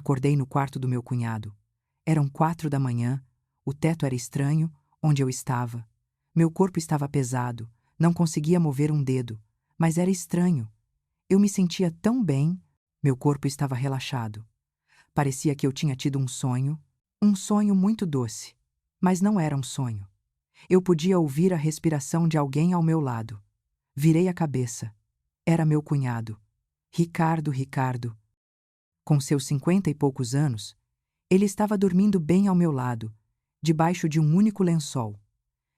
Acordei no quarto do meu cunhado. Eram 4 da manhã, o teto era estranho, onde eu estava. Meu corpo estava pesado, não conseguia mover um dedo, mas era estranho. Eu me sentia tão bem, meu corpo estava relaxado. Parecia que eu tinha tido um sonho muito doce, mas não era um sonho. Eu podia ouvir a respiração de alguém ao meu lado. Virei a cabeça. Era meu cunhado. Ricardo. Com seus 50 e poucos anos, ele estava dormindo bem ao meu lado, debaixo de um único lençol.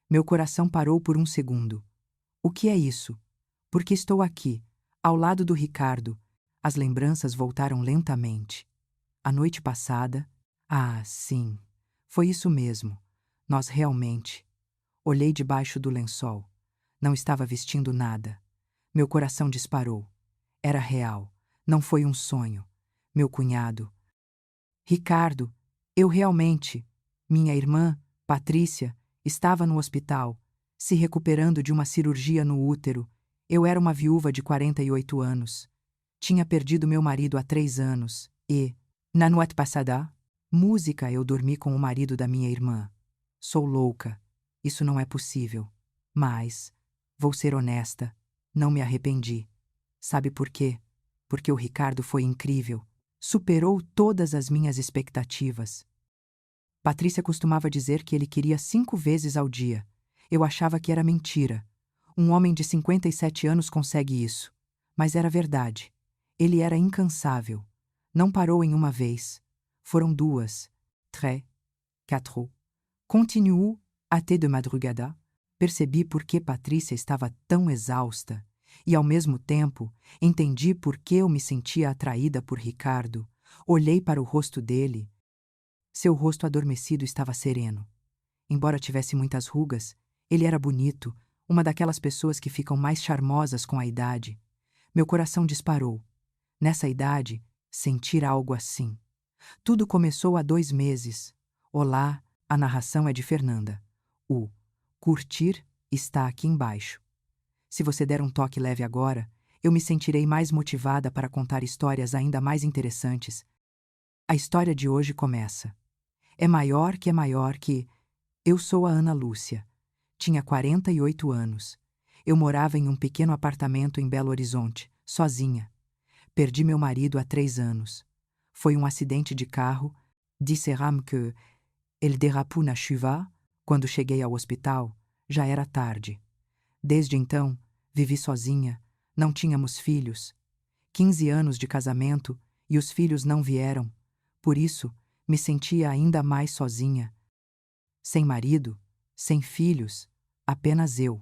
Meu coração parou por um segundo. O que é isso? Porque estou aqui, ao lado do Ricardo. As lembranças voltaram lentamente. A noite passada... Ah, sim. Foi isso mesmo. Nós realmente... Olhei debaixo do lençol. Não estava vestindo nada. Meu coração disparou. Era real. Não foi um sonho. Meu cunhado. Ricardo, eu realmente... Minha irmã, Patrícia, estava no hospital, se recuperando de uma cirurgia no útero. Eu era uma viúva de 48 anos. Tinha perdido meu marido há 3 anos e, na noite passada, música, eu dormi com o marido da minha irmã. Sou louca. Isso não é possível. Mas, vou ser honesta, não me arrependi. Sabe por quê? Porque o Ricardo foi incrível. Superou todas as minhas expectativas. Patrícia costumava dizer que ele queria 5 vezes ao dia. Eu achava que era mentira. Um homem de 57 anos consegue isso. Mas era verdade. Ele era incansável. Não parou em uma vez. Foram 2, 3, 4. Continuou até de madrugada. Percebi por que Patrícia estava tão exausta. E, ao mesmo tempo, entendi por que eu me sentia atraída por Ricardo. Olhei para o rosto dele. Seu rosto adormecido estava sereno. Embora tivesse muitas rugas, ele era bonito, uma daquelas pessoas que ficam mais charmosas com a idade. Meu coração disparou. Nessa idade, sentir algo assim. Tudo começou há 2 meses. Olá, a narração é de Fernanda. O curtir está aqui embaixo. Se você der um toque leve agora, eu me sentirei mais motivada para contar histórias ainda mais interessantes. A história de hoje começa. É maior que... Eu sou a Ana Lúcia. Tinha 48 anos. Eu morava em um pequeno apartamento em Belo Horizonte, sozinha. Perdi meu marido há 3 anos. Foi um acidente de carro. Disseram que ele derrapou na chuva. Quando cheguei ao hospital, já era tarde. Desde então, vivi sozinha. Não tínhamos filhos. 15 anos de casamento e os filhos não vieram. Por isso, me sentia ainda mais sozinha. Sem marido, sem filhos, apenas eu.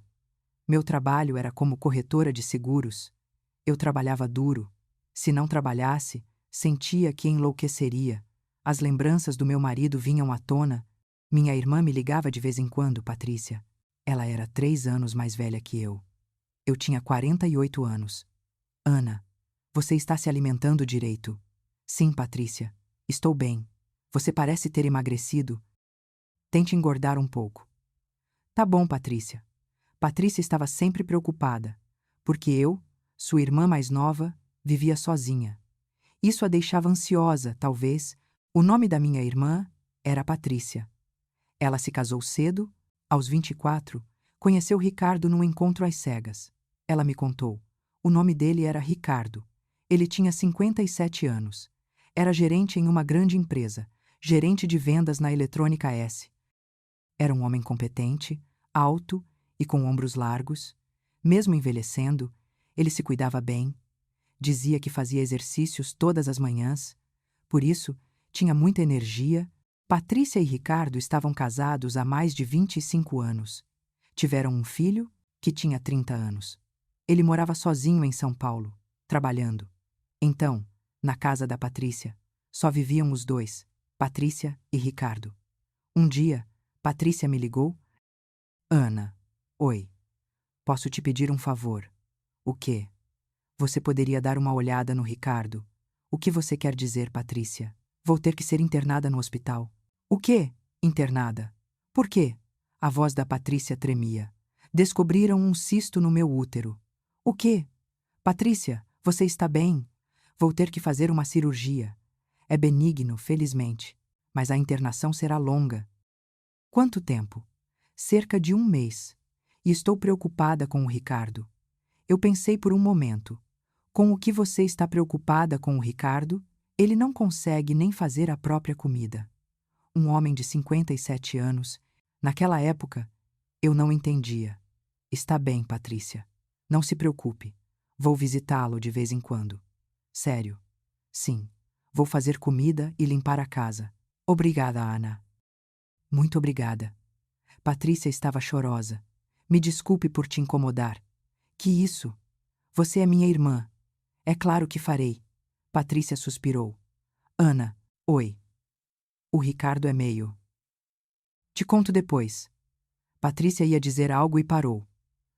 Meu trabalho era como corretora de seguros. Eu trabalhava duro. Se não trabalhasse, sentia que enlouqueceria. As lembranças do meu marido vinham à tona. Minha irmã me ligava de vez em quando, Patrícia. Ela era 3 anos mais velha que eu. Eu tinha 48 anos. Ana, você está se alimentando direito? Sim, Patrícia. Estou bem. Você parece ter emagrecido. Tente engordar um pouco. Tá bom, Patrícia. Patrícia estava sempre preocupada, porque eu, sua irmã mais nova, vivia sozinha. Isso a deixava ansiosa, talvez. O nome da minha irmã era Patrícia. Ela se casou cedo, aos 24, conheceu Ricardo num encontro às cegas. Ela me contou. O nome dele era Ricardo. Ele tinha 57 anos. Era gerente em uma grande empresa, gerente de vendas na Eletrônica S. Era um homem competente, alto e com ombros largos. Mesmo envelhecendo, ele se cuidava bem. Dizia que fazia exercícios todas as manhãs. Por isso, tinha muita energia. Patrícia e Ricardo estavam casados há mais de 25 anos. Tiveram um filho, que tinha 30 anos. Ele morava sozinho em São Paulo, trabalhando. Então, na casa da Patrícia, só viviam os dois, Patrícia e Ricardo. Um dia, Patrícia me ligou. Ana, oi. Posso te pedir um favor? O quê? Você poderia dar uma olhada no Ricardo? O que você quer dizer, Patrícia? Vou ter que ser internada no hospital. O quê? Internada? Por quê? A voz da Patrícia tremia. Descobriram um cisto no meu útero. O quê? Patrícia, você está bem? Vou ter que fazer uma cirurgia. É benigno, felizmente, mas a internação será longa. Quanto tempo? Cerca de 1 mês. E estou preocupada com o Ricardo. Eu pensei por um momento. Com o que você está preocupada com o Ricardo? Ele não consegue nem fazer a própria comida. Um homem de 57 anos. Naquela época, eu não entendia. Está bem, Patrícia. Não se preocupe. Vou visitá-lo de vez em quando. Sério. Sim. Vou fazer comida e limpar a casa. Obrigada, Ana. Muito obrigada. Patrícia estava chorosa. Me desculpe por te incomodar. Que isso? Você é minha irmã. É claro que farei. Patrícia suspirou. Ana, oi. O Ricardo é meio. Te conto depois. Patrícia ia dizer algo e parou.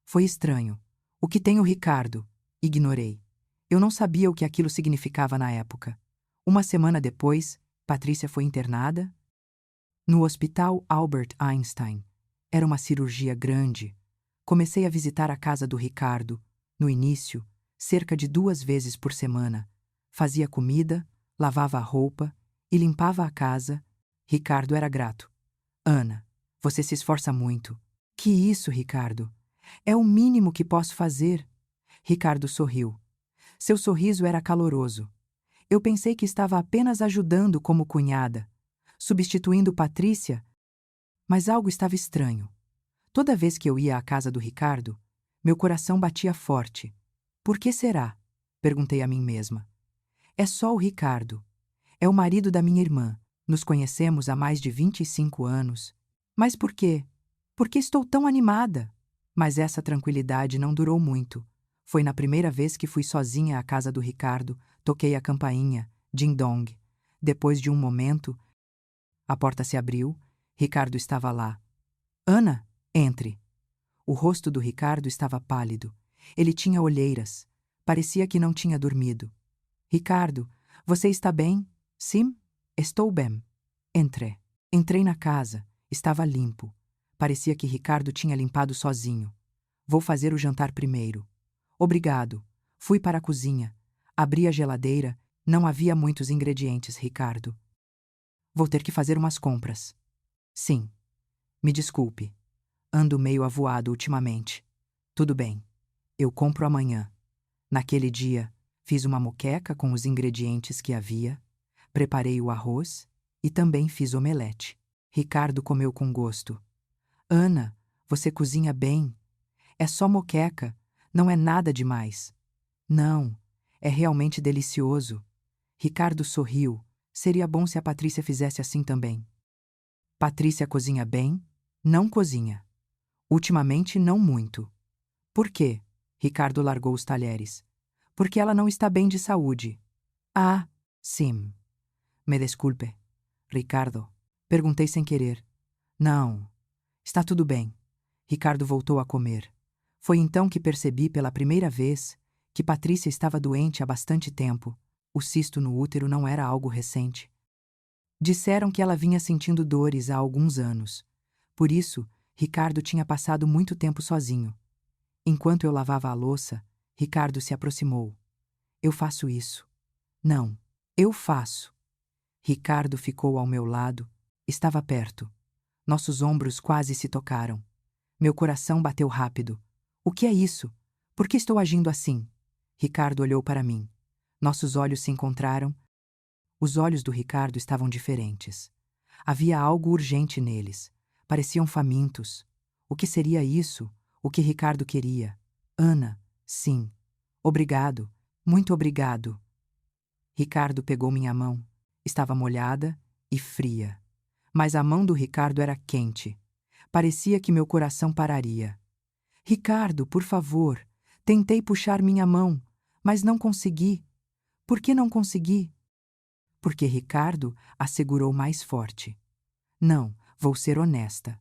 Foi estranho. O que tem o Ricardo? Ignorei. Eu não sabia o que aquilo significava na época. Uma semana depois, Patrícia foi internada no Hospital Albert Einstein. Era uma cirurgia grande. Comecei a visitar a casa do Ricardo, no início, cerca de 2 vezes por semana. Fazia comida, lavava a roupa e limpava a casa. Ricardo era grato. Ana, você se esforça muito. Que isso, Ricardo? É o mínimo que posso fazer. Ricardo sorriu. Seu sorriso era caloroso. Eu pensei que estava apenas ajudando como cunhada, substituindo Patrícia, mas algo estava estranho. Toda vez que eu ia à casa do Ricardo, meu coração batia forte. Por que será? Perguntei a mim mesma. É só o Ricardo. É o marido da minha irmã. Nos conhecemos há mais de 25 anos. Mas por quê? Por que estou tão animada? Mas essa tranquilidade não durou muito. Foi na primeira vez que fui sozinha à casa do Ricardo, toquei a campainha, ding-dong. Depois de um momento, a porta se abriu, Ricardo estava lá. Ana, entre. O rosto do Ricardo estava pálido. Ele tinha olheiras. Parecia que não tinha dormido. Ricardo, você está bem? Sim, estou bem. Entre. Entrei na casa. Estava limpo. Parecia que Ricardo tinha limpado sozinho. Vou fazer o jantar primeiro. Obrigado. Fui para a cozinha. Abri a geladeira. Não havia muitos ingredientes, Ricardo. Vou ter que fazer umas compras. Sim. Me desculpe. Ando meio avoado ultimamente. Tudo bem. Eu compro amanhã. Naquele dia, fiz uma moqueca com os ingredientes que havia, preparei o arroz e também fiz omelete. Ricardo comeu com gosto. Ana, você cozinha bem. É só moqueca, não é nada demais. Não, é realmente delicioso. Ricardo sorriu. Seria bom se a Patrícia fizesse assim também. Patrícia cozinha bem? Não cozinha. Ultimamente, não muito. Por quê? Ricardo largou os talheres. Porque ela não está bem de saúde. Ah, sim. Me desculpe. Ricardo. Perguntei sem querer. Não. Está tudo bem. Ricardo voltou a comer. Foi então que percebi pela primeira vez que Patrícia estava doente há bastante tempo. O cisto no útero não era algo recente. Disseram que ela vinha sentindo dores há alguns anos. Por isso, Ricardo tinha passado muito tempo sozinho. Enquanto eu lavava a louça, Ricardo se aproximou. Eu faço isso. Não, eu faço. Ricardo ficou ao meu lado, estava perto. Nossos ombros quase se tocaram. Meu coração bateu rápido. O que é isso? Por que estou agindo assim? Ricardo olhou para mim. Nossos olhos se encontraram. Os olhos do Ricardo estavam diferentes. Havia algo urgente neles. Pareciam famintos. O que seria isso? O que Ricardo queria? Ana, sim. Obrigado. Muito obrigado. Ricardo pegou minha mão. Estava molhada e fria. Mas a mão do Ricardo era quente. Parecia que meu coração pararia. Ricardo, por favor. Tentei puxar minha mão, mas não consegui. Por que não consegui? Porque Ricardo a segurou mais forte. Não, vou ser honesta.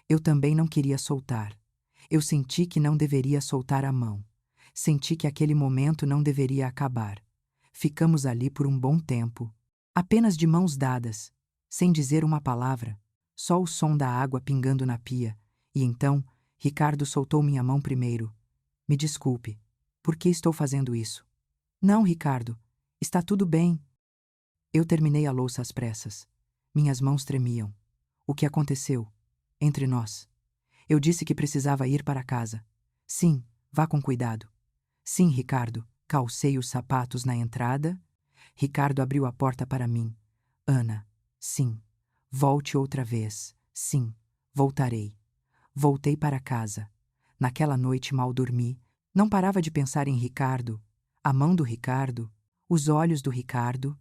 Eu também não queria soltar. Eu senti que não deveria soltar a mão. Senti que aquele momento não deveria acabar. Ficamos ali por um bom tempo, apenas de mãos dadas, sem dizer uma palavra, só o som da água pingando na pia, e então Ricardo soltou minha mão primeiro. Me desculpe, por que estou fazendo isso? Não, Ricardo, está tudo bem. Eu terminei a louça às pressas. Minhas mãos tremiam. O que aconteceu? Entre nós. Eu disse que precisava ir para casa. Sim, vá com cuidado. Sim, Ricardo. Calcei os sapatos na entrada. Ricardo abriu a porta para mim. Ana. Sim. Volte outra vez. Sim. Voltarei. Voltei para casa. Naquela noite mal dormi. Não parava de pensar em Ricardo, a mão do Ricardo, os olhos do Ricardo,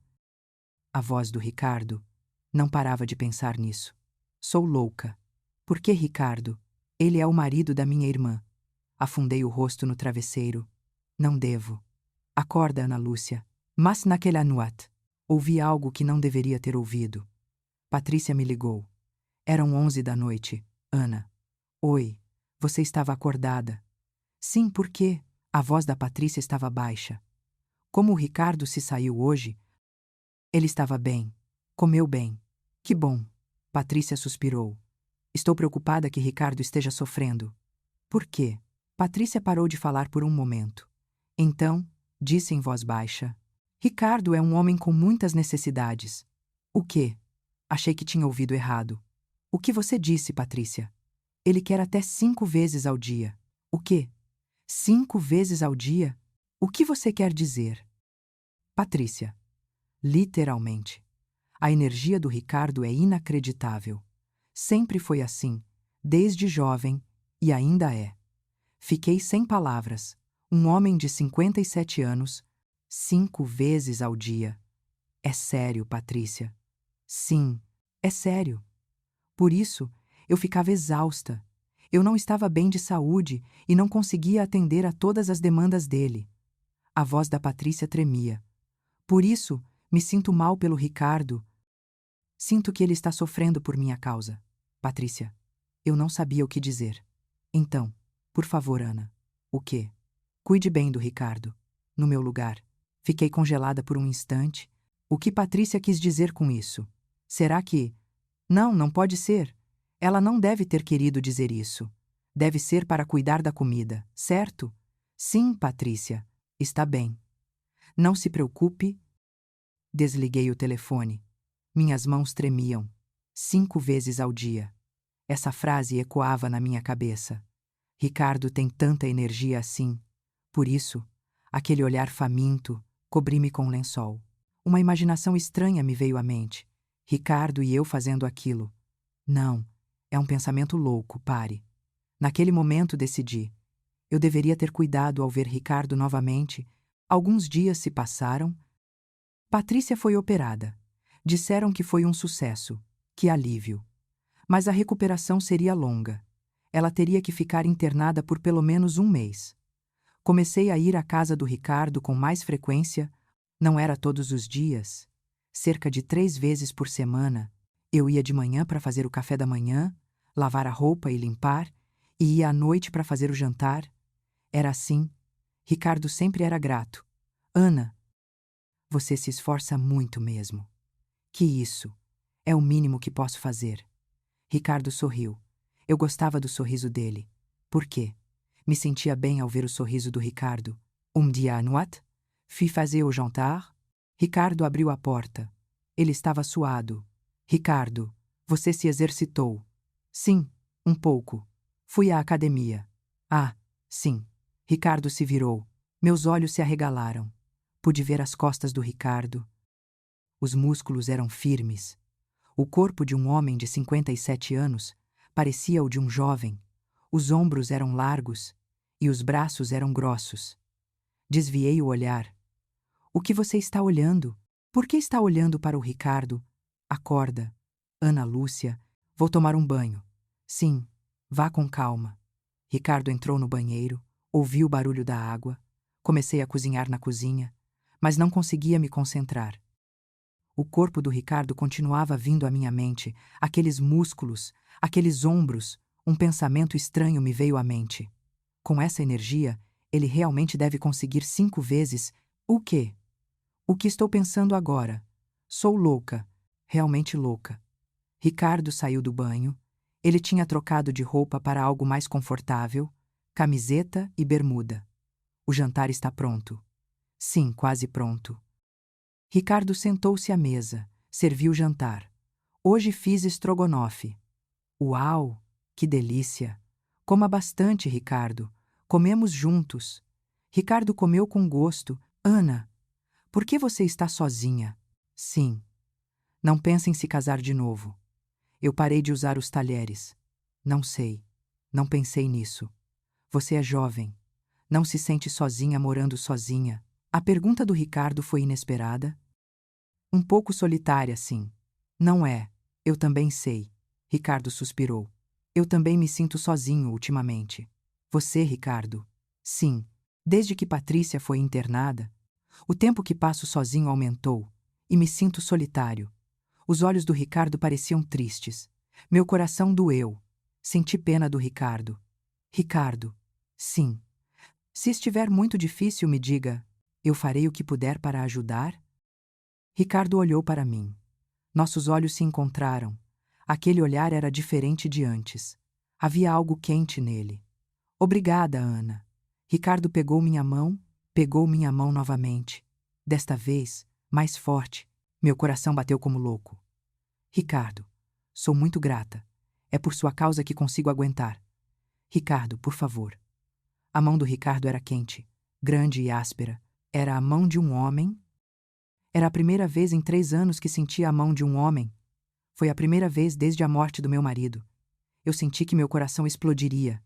a voz do Ricardo. Não parava de pensar nisso. Sou louca. Por que Ricardo? Ele é o marido da minha irmã. Afundei o rosto no travesseiro. Não devo. Acorda, Ana Lúcia. Mas naquela noite, ouvi algo que não deveria ter ouvido. Patrícia me ligou. Eram 11 da noite. Ana. Oi. Você estava acordada. Sim, por quê? A voz da Patrícia estava baixa. Como o Ricardo se saiu hoje? Ele estava bem. Comeu bem. Que bom. Patrícia suspirou. Estou preocupada que Ricardo esteja sofrendo. Por quê? Patrícia parou de falar por um momento. Então, disse em voz baixa: Ricardo é um homem com muitas necessidades. O quê? Achei que tinha ouvido errado. O que você disse, Patrícia? Ele quer até 5 vezes ao dia. O quê? 5 vezes ao dia? O que você quer dizer? Patrícia. Literalmente. A energia do Ricardo é inacreditável. Sempre foi assim, desde jovem, e ainda é. Fiquei sem palavras. Um homem de 57 anos, 5 vezes ao dia. É sério, Patrícia. Sim, é sério. Por isso, eu ficava exausta. Eu não estava bem de saúde e não conseguia atender a todas as demandas dele. A voz da Patrícia tremia. Por isso, me sinto mal pelo Ricardo. Sinto que ele está sofrendo por minha causa. Patrícia, eu não sabia o que dizer. Então, por favor, Ana. O quê? Cuide bem do Ricardo. No meu lugar. Fiquei congelada por um instante. O que Patrícia quis dizer com isso? Será que... Não, não pode ser. Ela não deve ter querido dizer isso. Deve ser para cuidar da comida, certo? Sim, Patrícia. Está bem. Não se preocupe. Desliguei o telefone. Minhas mãos tremiam. 5 vezes ao dia. Essa frase ecoava na minha cabeça. Ricardo tem tanta energia assim. Por isso, aquele olhar faminto, cobri-me com um lençol. Uma imaginação estranha me veio à mente. Ricardo e eu fazendo aquilo. Não, é um pensamento louco, pare. Naquele momento decidi. Eu deveria ter cuidado ao ver Ricardo novamente. Alguns dias se passaram. Patrícia foi operada. Disseram que foi um sucesso. Que alívio. Mas a recuperação seria longa. Ela teria que ficar internada por pelo menos 1 mês. Comecei a ir à casa do Ricardo com mais frequência. Não era todos os dias. Cerca de 3 vezes por semana. Eu ia de manhã para fazer o café da manhã, lavar a roupa e limpar, e ia à noite para fazer o jantar. Era assim. Ricardo sempre era grato. Ana, você se esforça muito mesmo. Que isso? É o mínimo que posso fazer. Ricardo sorriu. Eu gostava do sorriso dele. Por quê? Me sentia bem ao ver o sorriso do Ricardo. Dia à noite, fui fazer o jantar. Ricardo abriu a porta. Ele estava suado. Ricardo, você se exercitou? Sim, um pouco. Fui à academia. Ah, sim. Ricardo se virou. Meus olhos se arregalaram. Pude ver as costas do Ricardo. Os músculos eram firmes. O corpo de um homem de 57 anos parecia o de um jovem. Os ombros eram largos e os braços eram grossos. Desviei o olhar. O que você está olhando? Por que está olhando para o Ricardo? Acorda. Ana Lúcia, vou tomar um banho. Sim, vá com calma. Ricardo entrou no banheiro, ouvi o barulho da água. Comecei a cozinhar na cozinha, mas não conseguia me concentrar. O corpo do Ricardo continuava vindo à minha mente, aqueles músculos, aqueles ombros. Um pensamento estranho me veio à mente. Com essa energia, ele realmente deve conseguir 5 vezes. O quê? O que estou pensando agora? Sou louca, realmente louca. Ricardo saiu do banho. Ele tinha trocado de roupa para algo mais confortável, camiseta e bermuda. O jantar está pronto. Sim, quase pronto. Ricardo sentou-se à mesa, serviu jantar. Hoje fiz estrogonofe. Uau, que delícia! Coma bastante, Ricardo. Comemos juntos. Ricardo comeu com gosto. Ana, por que você está sozinha? Sim. Não pensa em se casar de novo. Eu parei de usar os talheres. Não sei. Não pensei nisso. Você é jovem. Não se sente sozinha morando sozinha? A pergunta do Ricardo foi inesperada. Um pouco solitária, sim. Não é. Eu também sei. Ricardo suspirou. Eu também me sinto sozinho ultimamente. Você, Ricardo? Sim. Desde que Patrícia foi internada, o tempo que passo sozinho aumentou e me sinto solitário. Os olhos do Ricardo pareciam tristes. Meu coração doeu. Senti pena do Ricardo. Ricardo. Sim. Se estiver muito difícil, me diga. Eu farei o que puder para ajudar? Ricardo olhou para mim. Nossos olhos se encontraram. Aquele olhar era diferente de antes. Havia algo quente nele. Obrigada, Ana. Ricardo pegou minha mão novamente. Desta vez, mais forte. Meu coração bateu como louco. Ricardo, sou muito grata. É por sua causa que consigo aguentar. Ricardo, por favor. A mão do Ricardo era quente, grande e áspera. Era a mão de um homem. Era a primeira vez em 3 anos que sentia a mão de um homem. Foi a primeira vez desde a morte do meu marido. Eu senti que meu coração explodiria.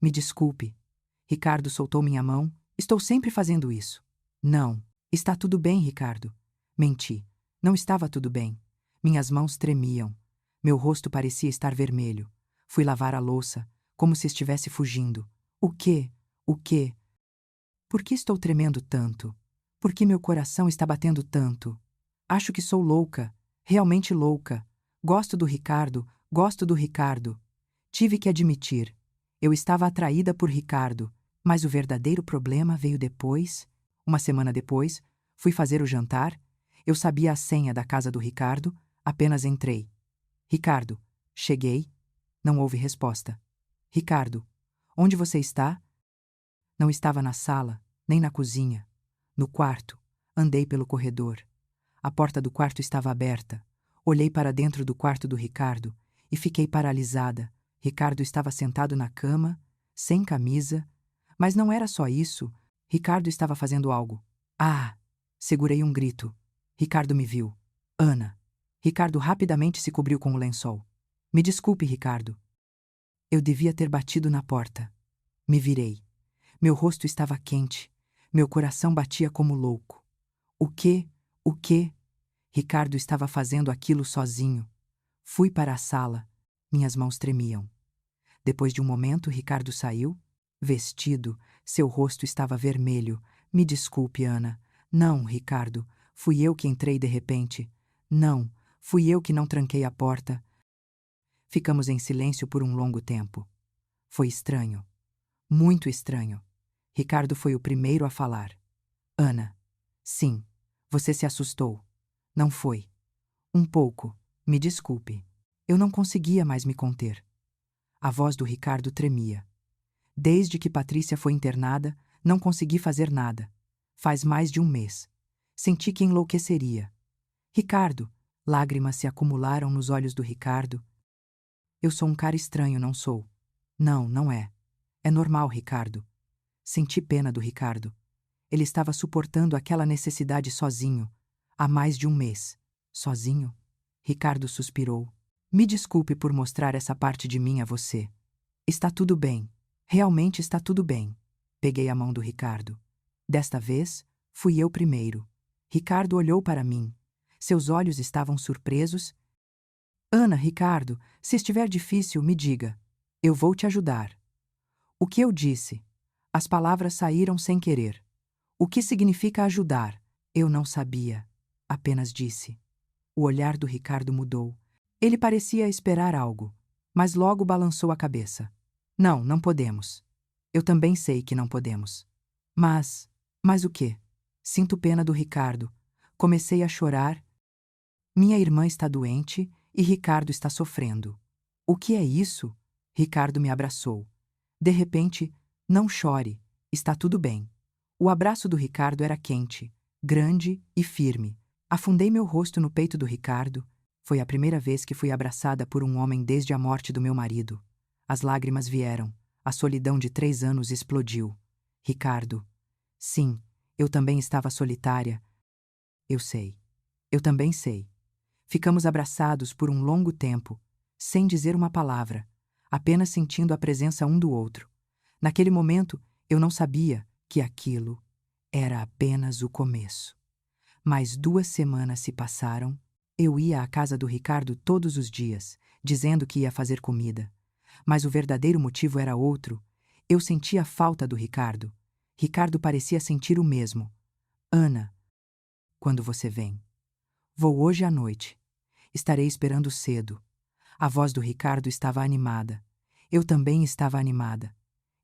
Me desculpe. Ricardo soltou minha mão. Estou sempre fazendo isso. Não. Está tudo bem, Ricardo. Menti. Não estava tudo bem. Minhas mãos tremiam. Meu rosto parecia estar vermelho. Fui lavar a louça, como se estivesse fugindo. O quê? O quê? Por que estou tremendo tanto? Por que meu coração está batendo tanto? Acho que sou louca. Realmente louca. Gosto do Ricardo. Gosto do Ricardo. Tive que admitir. Eu estava atraída por Ricardo, mas o verdadeiro problema veio depois. Uma semana depois, fui fazer o jantar. Eu sabia a senha da casa do Ricardo, apenas entrei. Ricardo, cheguei. Não houve resposta. Ricardo, onde você está? Não estava na sala, nem na cozinha. No quarto, andei pelo corredor. A porta do quarto estava aberta. Olhei para dentro do quarto do Ricardo e fiquei paralisada. Ricardo estava sentado na cama, sem camisa. Mas não era só isso. Ricardo estava fazendo algo. Ah! Segurei um grito. Ricardo me viu. Ana. Ricardo rapidamente se cobriu com o lençol. Me desculpe, Ricardo. Eu devia ter batido na porta. Me virei. Meu rosto estava quente. Meu coração batia como louco. O quê? O quê? Ricardo estava fazendo aquilo sozinho. Fui para a sala. Minhas mãos tremiam. Depois de um momento, Ricardo saiu. Vestido, seu rosto estava vermelho. Me desculpe, Ana. Não, Ricardo. Fui eu que entrei de repente. Não, fui eu que não tranquei a porta. Ficamos em silêncio por um longo tempo. Foi estranho. Muito estranho. Ricardo foi o primeiro a falar. Ana. Sim. Você se assustou. Não foi? Um pouco. Me desculpe. Eu não conseguia mais me conter. A voz do Ricardo tremia. Desde que Patrícia foi internada, não consegui fazer nada. Faz mais de um mês. Senti que enlouqueceria. Ricardo. Lágrimas se acumularam nos olhos do Ricardo. Eu sou um cara estranho, não sou? Não, não é. É normal, Ricardo. Senti pena do Ricardo. Ele estava suportando aquela necessidade sozinho, há mais de um mês. Sozinho? Ricardo suspirou. Me desculpe por mostrar essa parte de mim a você. Está tudo bem. Realmente está tudo bem. Peguei a mão do Ricardo. Desta vez, fui eu primeiro. Ricardo olhou para mim. Seus olhos estavam surpresos. Ana, Ricardo, se estiver difícil, me diga. Eu vou te ajudar. O que eu disse? As palavras saíram sem querer. O que significa ajudar? Eu não sabia. Apenas disse. O olhar do Ricardo mudou. Ele parecia esperar algo, mas logo balançou a cabeça. Não, não podemos. Eu também sei que não podemos. Mas o quê? Sinto pena do Ricardo. Comecei a chorar. Minha irmã está doente e Ricardo está sofrendo. O que é isso? Ricardo me abraçou. De repente, não chore, está tudo bem. O abraço do Ricardo era quente, grande e firme. Afundei meu rosto no peito do Ricardo. Foi a primeira vez que fui abraçada por um homem desde a morte do meu marido. As lágrimas vieram. A solidão de 3 anos explodiu. Ricardo. Sim, eu também estava solitária. Eu sei. Eu também sei. Ficamos abraçados por um longo tempo, sem dizer uma palavra, apenas sentindo a presença um do outro. Naquele momento, eu não sabia que aquilo era apenas o começo. Mas 2 semanas se passaram. Eu ia à casa do Ricardo todos os dias, dizendo que ia fazer comida. Mas o verdadeiro motivo era outro. Eu sentia falta do Ricardo. Ricardo parecia sentir o mesmo. Ana, quando você vem? Vou hoje à noite. Estarei esperando cedo. A voz do Ricardo estava animada. Eu também estava animada.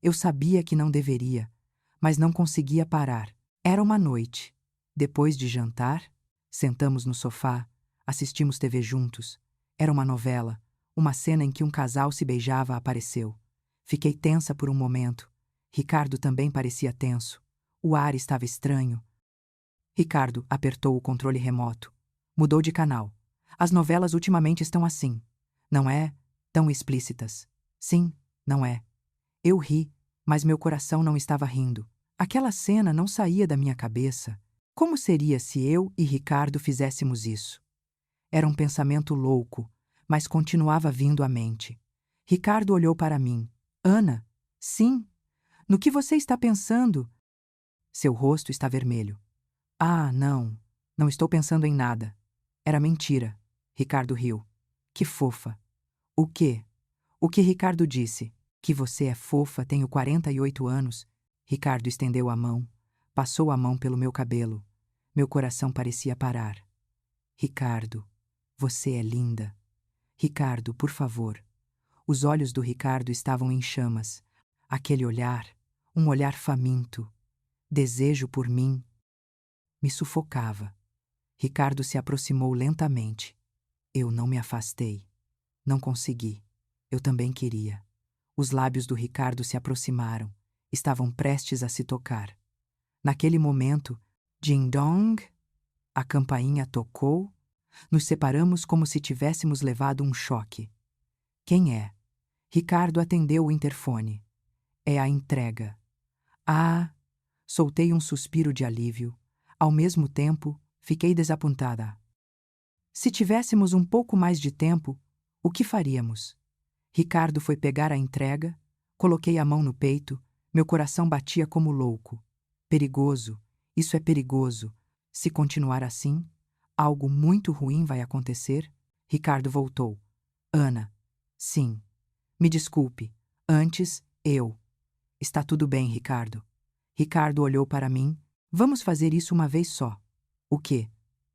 Eu sabia que não deveria, mas não conseguia parar. Era uma noite. Depois de jantar, sentamos no sofá, assistimos TV juntos. Era uma novela. Uma cena em que um casal se beijava apareceu. Fiquei tensa por um momento. Ricardo também parecia tenso. O ar estava estranho. Ricardo apertou o controle remoto. Mudou de canal. As novelas ultimamente estão assim. Não é? Tão explícitas. Sim, não é. Eu ri, mas meu coração não estava rindo. Aquela cena não saía da minha cabeça. Como seria se eu e Ricardo fizéssemos isso? Era um pensamento louco, mas continuava vindo à mente. Ricardo olhou para mim. Ana? Sim. No que você está pensando? Seu rosto está vermelho. Ah, não. Não estou pensando em nada. Era mentira. Ricardo riu. Que fofa. O quê? O que Ricardo disse? Que você é fofa, tenho 48 anos. Ricardo estendeu a mão, passou a mão pelo meu cabelo. Meu coração parecia parar. Ricardo, você é linda. Ricardo, por favor. Os olhos do Ricardo estavam em chamas. Aquele olhar, um olhar faminto. Desejo por mim. Me sufocava. Ricardo se aproximou lentamente. Eu não me afastei. Não consegui. Eu também queria. Os lábios do Ricardo se aproximaram. Estavam prestes a se tocar. Naquele momento, ding-dong, a campainha tocou. Nos separamos como se tivéssemos levado um choque. Quem é? Ricardo atendeu o interfone. É a entrega. Ah! Soltei um suspiro de alívio. Ao mesmo tempo, fiquei desapontada. Se tivéssemos um pouco mais de tempo, o que faríamos? Ricardo foi pegar a entrega, coloquei a mão no peito, meu coração batia como louco. Perigoso, isso é perigoso. Se continuar assim, algo muito ruim vai acontecer. Ricardo voltou. Ana. Sim. Me desculpe. Antes, eu. Está tudo bem, Ricardo. Ricardo olhou para mim. Vamos fazer isso uma vez só. O quê?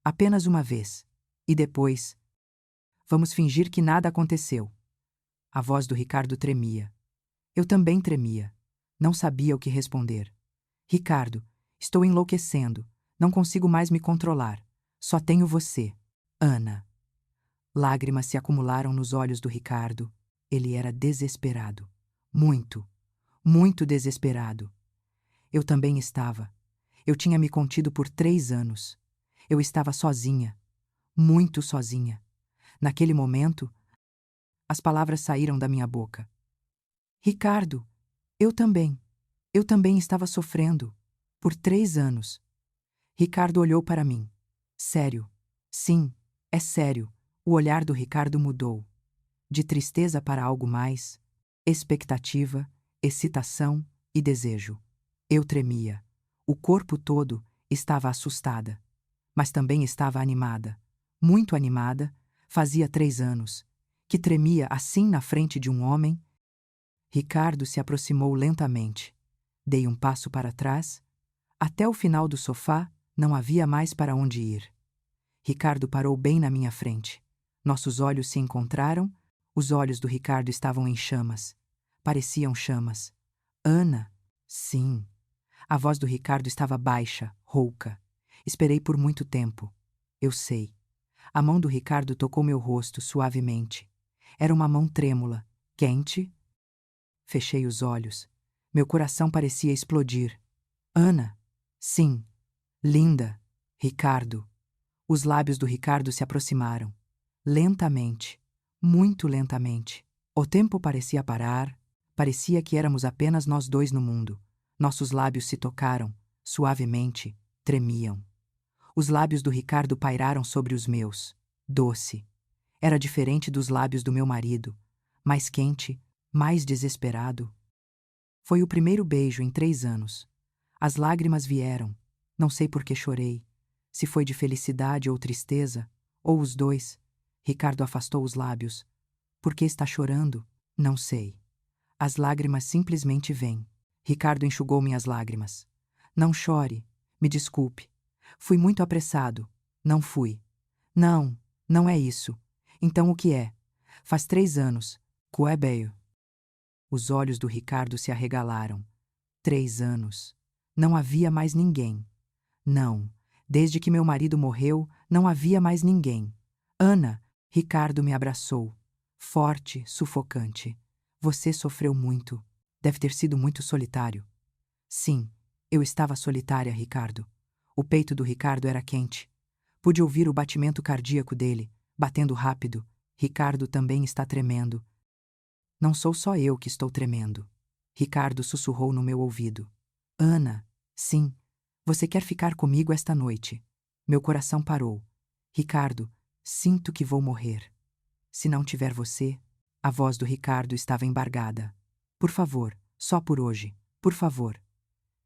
Apenas uma vez. E depois? Vamos fingir que nada aconteceu. A voz do Ricardo tremia. Eu também tremia. Não sabia o que responder. Ricardo, estou enlouquecendo. Não consigo mais me controlar. Só tenho você. Ana. Lágrimas se acumularam nos olhos do Ricardo. Ele era desesperado. Muito, muito desesperado. Eu também estava. Eu tinha me contido por 3 anos. Eu estava sozinha. Muito sozinha. Naquele momento, as palavras saíram da minha boca. Ricardo, eu também. Eu também estava sofrendo. Por 3 anos. Ricardo olhou para mim. Sério. Sim, é sério. O olhar do Ricardo mudou. De tristeza para algo mais. Expectativa, excitação e desejo. Eu tremia. O corpo todo estava assustada. Mas também estava animada. Muito animada. Fazia 3 anos. Que tremia assim na frente de um homem. Ricardo se aproximou lentamente. Dei um passo para trás. Até o final do sofá, não havia mais para onde ir. Ricardo parou bem na minha frente. Nossos olhos se encontraram. Os olhos do Ricardo estavam em chamas. Pareciam chamas. Ana? Sim. A voz do Ricardo estava baixa, rouca. Esperei por muito tempo. Eu sei. A mão do Ricardo tocou meu rosto suavemente. Era uma mão trêmula, quente. Fechei os olhos. Meu coração parecia explodir. Ana? Sim. Linda. Ricardo. Os lábios do Ricardo se aproximaram. Lentamente. Muito lentamente. O tempo parecia parar. Parecia que éramos apenas nós dois no mundo. Nossos lábios se tocaram, suavemente, tremiam. Os lábios do Ricardo pairaram sobre os meus. Doce. Era diferente dos lábios do meu marido. Mais quente, mais desesperado. Foi o primeiro beijo em 3 anos. As lágrimas vieram. Não sei por que chorei. Se foi de felicidade ou tristeza, ou os dois. Ricardo afastou os lábios. Por que está chorando? Não sei. As lágrimas simplesmente vêm. Ricardo enxugou minhas lágrimas. Não chore. Me desculpe. Fui muito apressado. Não fui. Não, não é isso. Então o que é? Faz 3 anos. Coebeio. Os olhos do Ricardo se arregalaram. 3 anos. Não havia mais ninguém. Não. Desde que meu marido morreu, não havia mais ninguém. Ana, Ricardo me abraçou. Forte, sufocante. Você sofreu muito. Deve ter sido muito solitário. Sim, eu estava solitária, Ricardo. O peito do Ricardo era quente. Pude ouvir o batimento cardíaco dele, batendo rápido. Ricardo também está tremendo. Não sou só eu que estou tremendo. Ricardo sussurrou no meu ouvido. Ana, sim, você quer ficar comigo esta noite. Meu coração parou. Ricardo, sinto que vou morrer. Se não tiver você... A voz do Ricardo estava embargada. Por favor, só por hoje, por favor.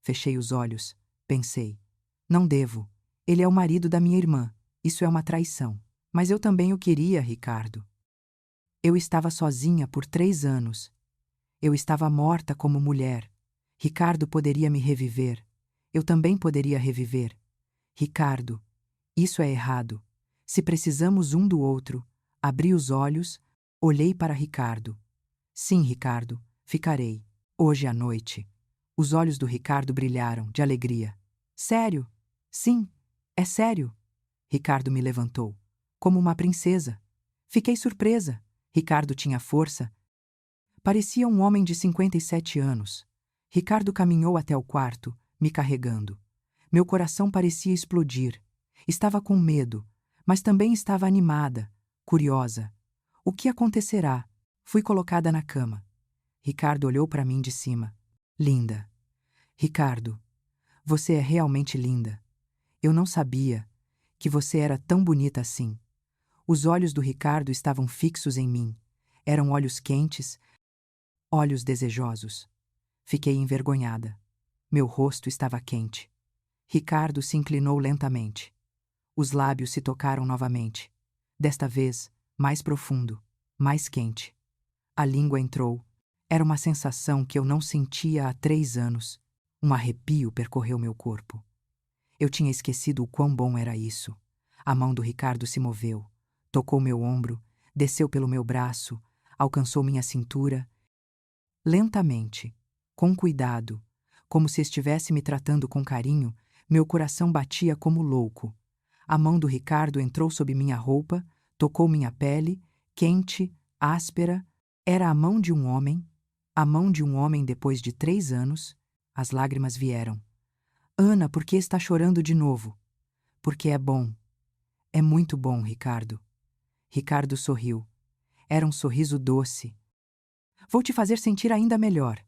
Fechei os olhos, pensei. Não devo. Ele é o marido da minha irmã. Isso é uma traição. Mas eu também o queria, Ricardo. Eu estava sozinha por 3 anos. Eu estava morta como mulher. Ricardo poderia me reviver. Eu também poderia reviver. Ricardo, isso é errado. Se precisamos um do outro, abri os olhos, olhei para Ricardo. Sim, Ricardo, ficarei. Hoje à noite. Os olhos do Ricardo brilharam, de alegria. Sério? Sim, é sério. Ricardo me levantou. Como uma princesa. Fiquei surpresa. Ricardo tinha força. Parecia um homem de 57 anos. Ricardo caminhou até o quarto, me carregando. Meu coração parecia explodir. Estava com medo, mas também estava animada, curiosa. O que acontecerá? Fui colocada na cama. Ricardo olhou para mim de cima. Linda. Ricardo, você é realmente linda. Eu não sabia que você era tão bonita assim. Os olhos do Ricardo estavam fixos em mim. Eram olhos quentes, olhos desejosos. Fiquei envergonhada. Meu rosto estava quente. Ricardo se inclinou lentamente. Os lábios se tocaram novamente. Desta vez, mais profundo, mais quente. A língua entrou. Era uma sensação que eu não sentia há 3 anos. Um arrepio percorreu meu corpo. Eu tinha esquecido o quão bom era isso. A mão do Ricardo se moveu, tocou meu ombro, desceu pelo meu braço, alcançou minha cintura. Lentamente, com cuidado, como se estivesse me tratando com carinho, meu coração batia como louco. A mão do Ricardo entrou sob minha roupa, tocou minha pele, quente, áspera. Era a mão de um homem. A mão de um homem depois de 3 anos. As lágrimas vieram. Ana, por que está chorando de novo? Porque é bom. É muito bom, Ricardo. Ricardo sorriu. Era um sorriso doce. Vou te fazer sentir ainda melhor.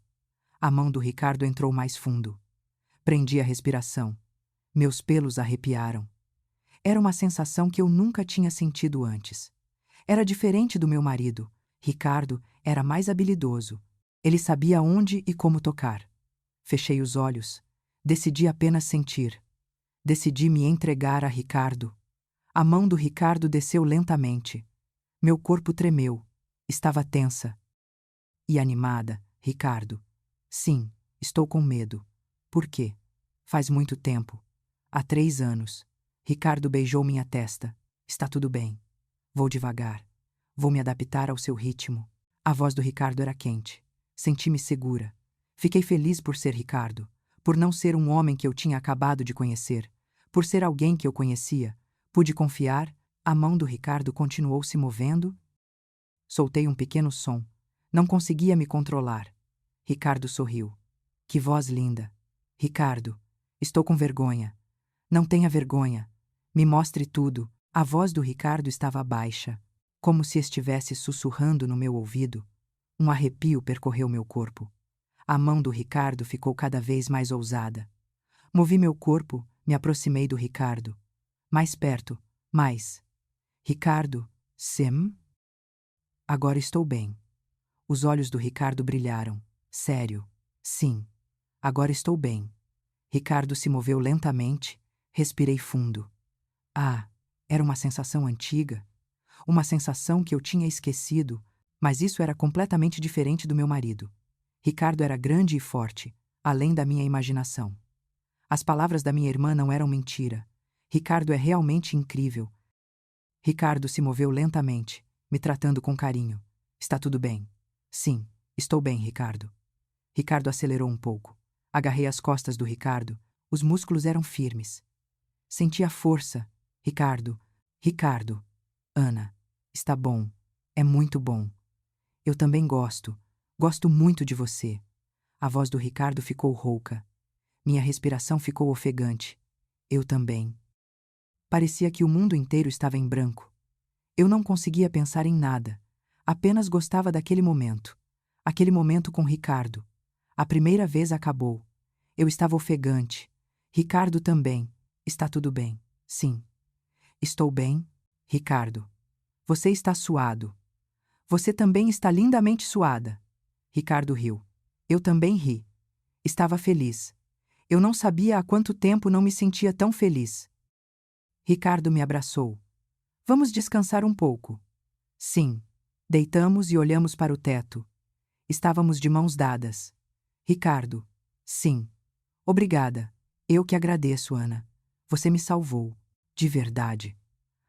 A mão do Ricardo entrou mais fundo. Prendi a respiração. Meus pelos arrepiaram. Era uma sensação que eu nunca tinha sentido antes. Era diferente do meu marido. Ricardo era mais habilidoso. Ele sabia onde e como tocar. Fechei os olhos. Decidi apenas sentir. Decidi me entregar a Ricardo. A mão do Ricardo desceu lentamente. Meu corpo tremeu. Estava tensa. E animada, Ricardo. Sim, estou com medo. Por quê? Faz muito tempo. Há 3 anos. Ricardo beijou minha testa. Está tudo bem. Vou devagar. Vou me adaptar ao seu ritmo. A voz do Ricardo era quente. Senti-me segura. Fiquei feliz por ser Ricardo, por não ser um homem que eu tinha acabado de conhecer, por ser alguém que eu conhecia. Pude confiar. A mão do Ricardo continuou se movendo. Soltei um pequeno som. Não conseguia me controlar. Ricardo sorriu. Que voz linda. Ricardo, estou com vergonha. Não tenha vergonha. Me mostre tudo. A voz do Ricardo estava baixa, como se estivesse sussurrando no meu ouvido. Um arrepio percorreu meu corpo. A mão do Ricardo ficou cada vez mais ousada. Movi meu corpo, me aproximei do Ricardo. Mais perto, mais. Ricardo, sim? Agora estou bem. Os olhos do Ricardo brilharam. Sério. Sim. Agora estou bem. Ricardo se moveu lentamente. Respirei fundo. Ah, era uma sensação antiga. Uma sensação que eu tinha esquecido, mas isso era completamente diferente do meu marido. Ricardo era grande e forte, além da minha imaginação. As palavras da minha irmã não eram mentira. Ricardo é realmente incrível. Ricardo se moveu lentamente, me tratando com carinho. Está tudo bem? Sim, estou bem, Ricardo. Ricardo acelerou um pouco. Agarrei as costas do Ricardo. Os músculos eram firmes. Senti a força. Ricardo. Ricardo. Ana. Está bom. É muito bom. Eu também gosto. Gosto muito de você. A voz do Ricardo ficou rouca. Minha respiração ficou ofegante. Eu também. Parecia que o mundo inteiro estava em branco. Eu não conseguia pensar em nada. Apenas gostava daquele momento. Aquele momento com Ricardo. A primeira vez acabou. Eu estava ofegante. Ricardo também. Está tudo bem. Sim. Estou bem, Ricardo. Você está suado. Você também está lindamente suada. Ricardo riu. Eu também ri. Estava feliz. Eu não sabia há quanto tempo não me sentia tão feliz. Ricardo me abraçou. Vamos descansar um pouco. Sim. Deitamos e olhamos para o teto. Estávamos de mãos dadas. Ricardo. Sim. Obrigada. Eu que agradeço, Ana. Você me salvou. De verdade.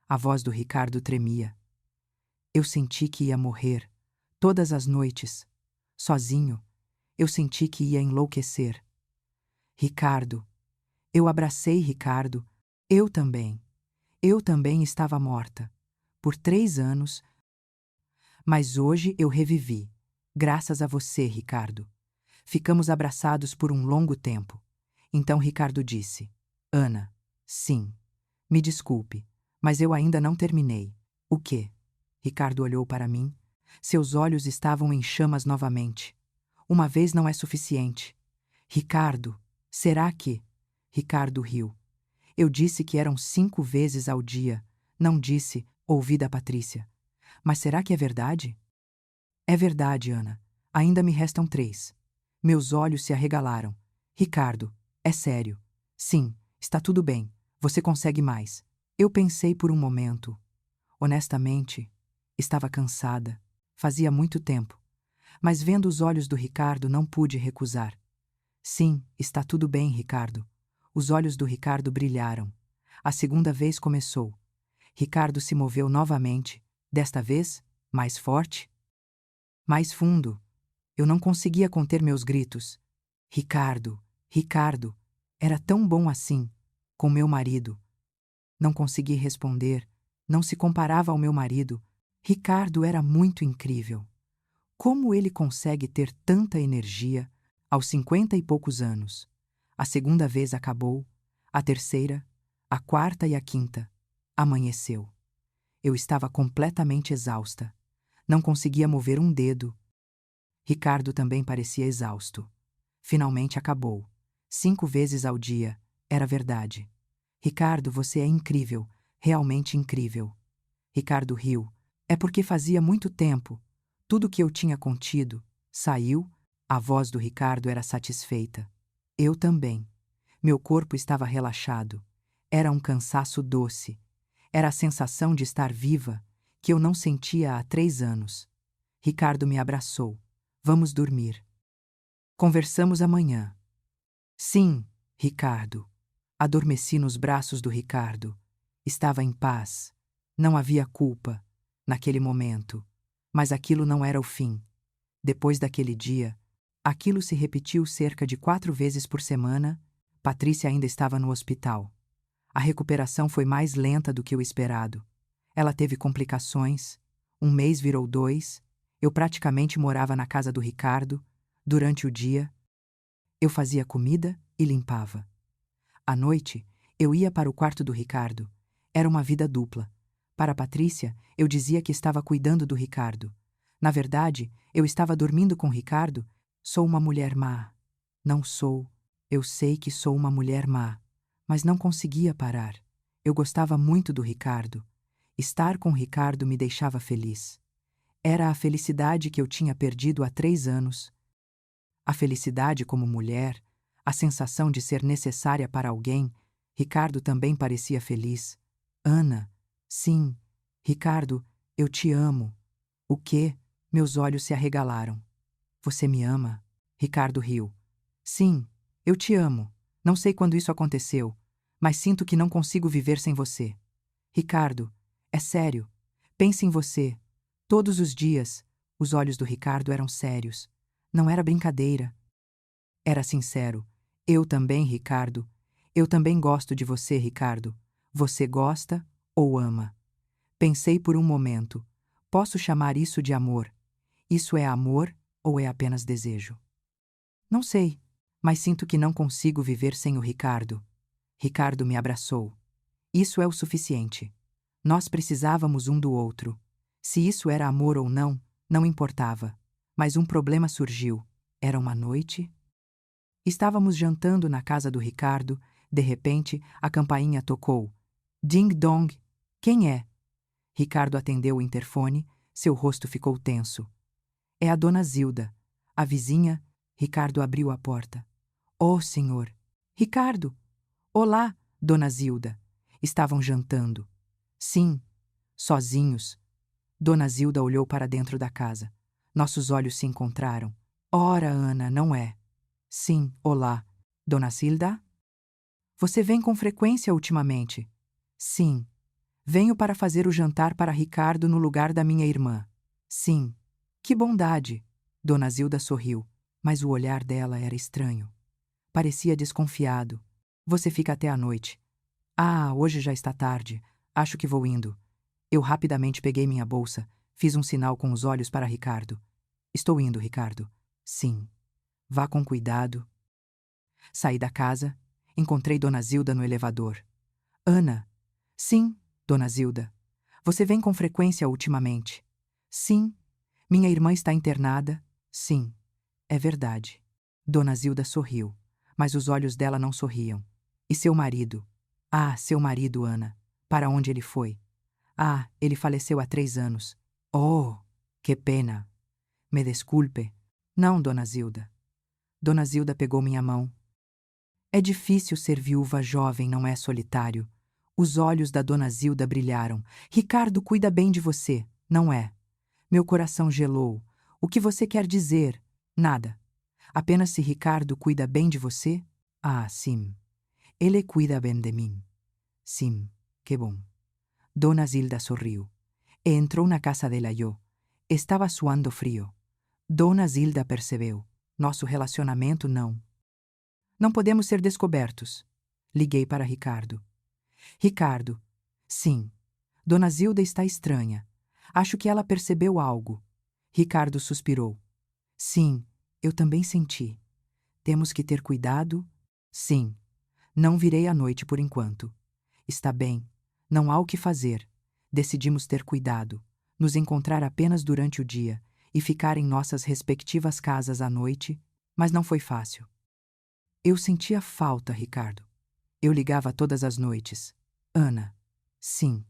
A voz do Ricardo tremia. Eu senti que ia morrer. Todas as noites. Sozinho. Eu senti que ia enlouquecer. Ricardo. Eu abracei Ricardo. Eu também. Eu também estava morta. Por 3 anos. Mas hoje eu revivi. Graças a você, Ricardo. Ficamos abraçados por um longo tempo. Então Ricardo disse: Ana, sim. Me desculpe, mas eu ainda não terminei. O quê? Ricardo olhou para mim. Seus olhos estavam em chamas novamente. Uma vez não é suficiente. Ricardo, será que? Ricardo riu. Eu disse que eram 5 vezes ao dia. Não disse, ouvi da Patrícia. Mas será que é verdade? É verdade, Ana. Ainda me restam 3. Meus olhos se arregalaram. Ricardo, é sério. Sim, está tudo bem. Você consegue mais. Eu pensei por um momento. Honestamente, estava cansada. Fazia muito tempo. Mas vendo os olhos do Ricardo, não pude recusar. Sim, está tudo bem, Ricardo. Os olhos do Ricardo brilharam. A segunda vez começou. Ricardo se moveu novamente, desta vez, mais forte, mais fundo. Eu não conseguia conter meus gritos. Ricardo, Ricardo, era tão bom assim, com meu marido. Não consegui responder, não se comparava ao meu marido. Ricardo era muito incrível. Como ele consegue ter tanta energia aos 50 e poucos anos? A segunda vez acabou, a terceira, a quarta e a quinta. Amanheceu. Eu estava completamente exausta. Não conseguia mover um dedo. Ricardo também parecia exausto. Finalmente acabou. 5 vezes ao dia. Era verdade. Ricardo, você é incrível. Realmente incrível. Ricardo riu. É porque fazia muito tempo. Tudo que eu tinha contido saiu. A voz do Ricardo era satisfeita. Eu também. Meu corpo estava relaxado. Era um cansaço doce. Era a sensação de estar viva, que eu não sentia há 3 anos. Ricardo me abraçou. Vamos dormir. Conversamos amanhã. Sim, Ricardo. Adormeci nos braços do Ricardo. Estava em paz. Não havia culpa, naquele momento. Mas aquilo não era o fim. Depois daquele dia, aquilo se repetiu cerca de 4 vezes por semana. Patrícia ainda estava no hospital. A recuperação foi mais lenta do que o esperado. Ela teve complicações. 1 mês virou 2. Eu praticamente morava na casa do Ricardo. Durante o dia, eu fazia comida e limpava. À noite, eu ia para o quarto do Ricardo. Era uma vida dupla. Para Patrícia, eu dizia que estava cuidando do Ricardo. Na verdade, eu estava dormindo com Ricardo. Sou uma mulher má. Não sou. Eu sei que sou uma mulher má. Mas não conseguia parar. Eu gostava muito do Ricardo. Estar com Ricardo me deixava feliz. Era a felicidade que eu tinha perdido há 3 anos. A felicidade como mulher, a sensação de ser necessária para alguém. Ricardo também parecia feliz. Ana, sim, Ricardo, eu te amo. O quê? Meus olhos se arregalaram. Você me ama? Ricardo riu. Sim, eu te amo. Não sei quando isso aconteceu, mas sinto que não consigo viver sem você. Ricardo, é sério. Pense em você. Todos os dias. Os olhos do Ricardo eram sérios. Não era brincadeira. Era sincero. Eu também, Ricardo. Eu também gosto de você, Ricardo. Você gosta ou ama? Pensei por um momento. Posso chamar isso de amor? Isso é amor ou é apenas desejo? Não sei, mas sinto que não consigo viver sem o Ricardo. Ricardo me abraçou. Isso é o suficiente. Nós precisávamos um do outro. Se isso era amor ou não, não importava. Mas um problema surgiu. Era uma noite? Estávamos jantando na casa do Ricardo. De repente, a campainha tocou. Ding dong. Quem é? Ricardo atendeu o interfone. Seu rosto ficou tenso. É a dona Zilda. A vizinha. Ricardo abriu a porta. Oh, senhor. Ricardo. Olá, dona Zilda. Estavam jantando. Sim, sozinhos. Dona Zilda olhou para dentro da casa. Nossos olhos se encontraram. Ora, Ana, não é? Sim, olá. Dona Zilda? Você vem com frequência ultimamente? Sim. Venho para fazer o jantar para Ricardo no lugar da minha irmã. Sim. Que bondade. Dona Zilda sorriu, mas o olhar dela era estranho. Parecia desconfiado. Você fica até a noite. Ah, hoje já está tarde. Acho que vou indo. Eu rapidamente peguei minha bolsa, fiz um sinal com os olhos para Ricardo. Estou indo, Ricardo. Sim. Vá com cuidado. Saí da casa, encontrei Dona Zilda no elevador. Ana. Sim, Dona Zilda. Você vem com frequência ultimamente? Sim. Minha irmã está internada? Sim. É verdade. Dona Zilda sorriu, mas os olhos dela não sorriam. E seu marido? Ah, seu marido, Ana. Para onde ele foi? Ah, ele faleceu há 3 anos. Oh, que pena. Me desculpe. Não, Dona Zilda. Dona Zilda pegou minha mão. É difícil ser viúva jovem, não é solitário. Os olhos da Dona Zilda brilharam. Ricardo cuida bem de você, não é? Meu coração gelou. O que você quer dizer? Nada. Apenas se Ricardo cuida bem de você? Ah, sim. Ele cuida bem de mim. Sim, que bom. Dona Zilda sorriu. E entrou na casa dela eu. Estava suando frio. Dona Zilda percebeu. Nosso relacionamento não. Não podemos ser descobertos. Liguei para Ricardo. Ricardo. Sim. Dona Zilda está estranha. Acho que ela percebeu algo. Ricardo suspirou. Sim, eu também senti. Temos que ter cuidado? Sim. Não virei à noite por enquanto. Está bem. Não há o que fazer. Decidimos ter cuidado, nos encontrar apenas durante o dia e ficar em nossas respectivas casas à noite, mas não foi fácil. Eu sentia falta, Ricardo. Eu ligava todas as noites. Ana. Sim.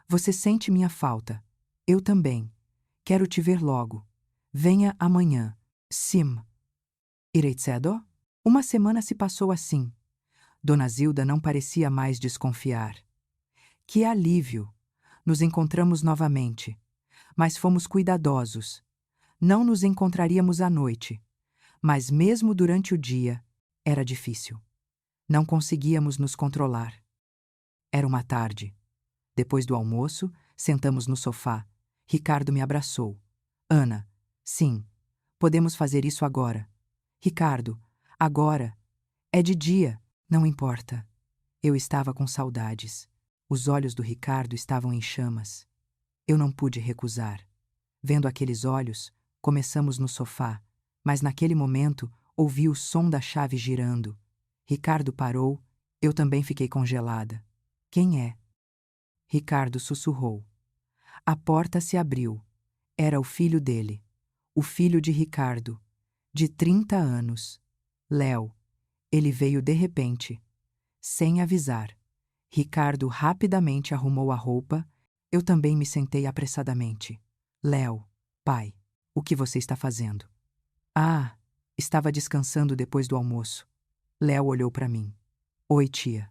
Você sente minha falta. Eu também. Quero te ver logo. Venha amanhã. Sim. Irei cedo? Uma semana se passou assim. Dona Zilda não parecia mais desconfiar. Que alívio! Nos encontramos novamente. Mas fomos cuidadosos. Não nos encontraríamos à noite. Mas mesmo durante o dia, era difícil. Não conseguíamos nos controlar. Era uma tarde. Depois do almoço, sentamos no sofá. Ricardo me abraçou. Ana, sim, podemos fazer isso agora. Ricardo, agora. É de dia, não importa. Eu estava com saudades. Os olhos do Ricardo estavam em chamas. Eu não pude recusar. Vendo aqueles olhos, começamos no sofá, mas naquele momento ouvi o som da chave girando. Ricardo parou, eu também fiquei congelada. Quem é? Ricardo sussurrou. A porta se abriu. Era o filho dele. O filho de Ricardo, de 30 anos. Léo. Ele veio de repente. Sem avisar. Ricardo rapidamente arrumou a roupa. Eu também me sentei apressadamente. Léo, pai, o que você está fazendo? Ah, estava descansando depois do almoço. Léo olhou para mim. Oi, tia.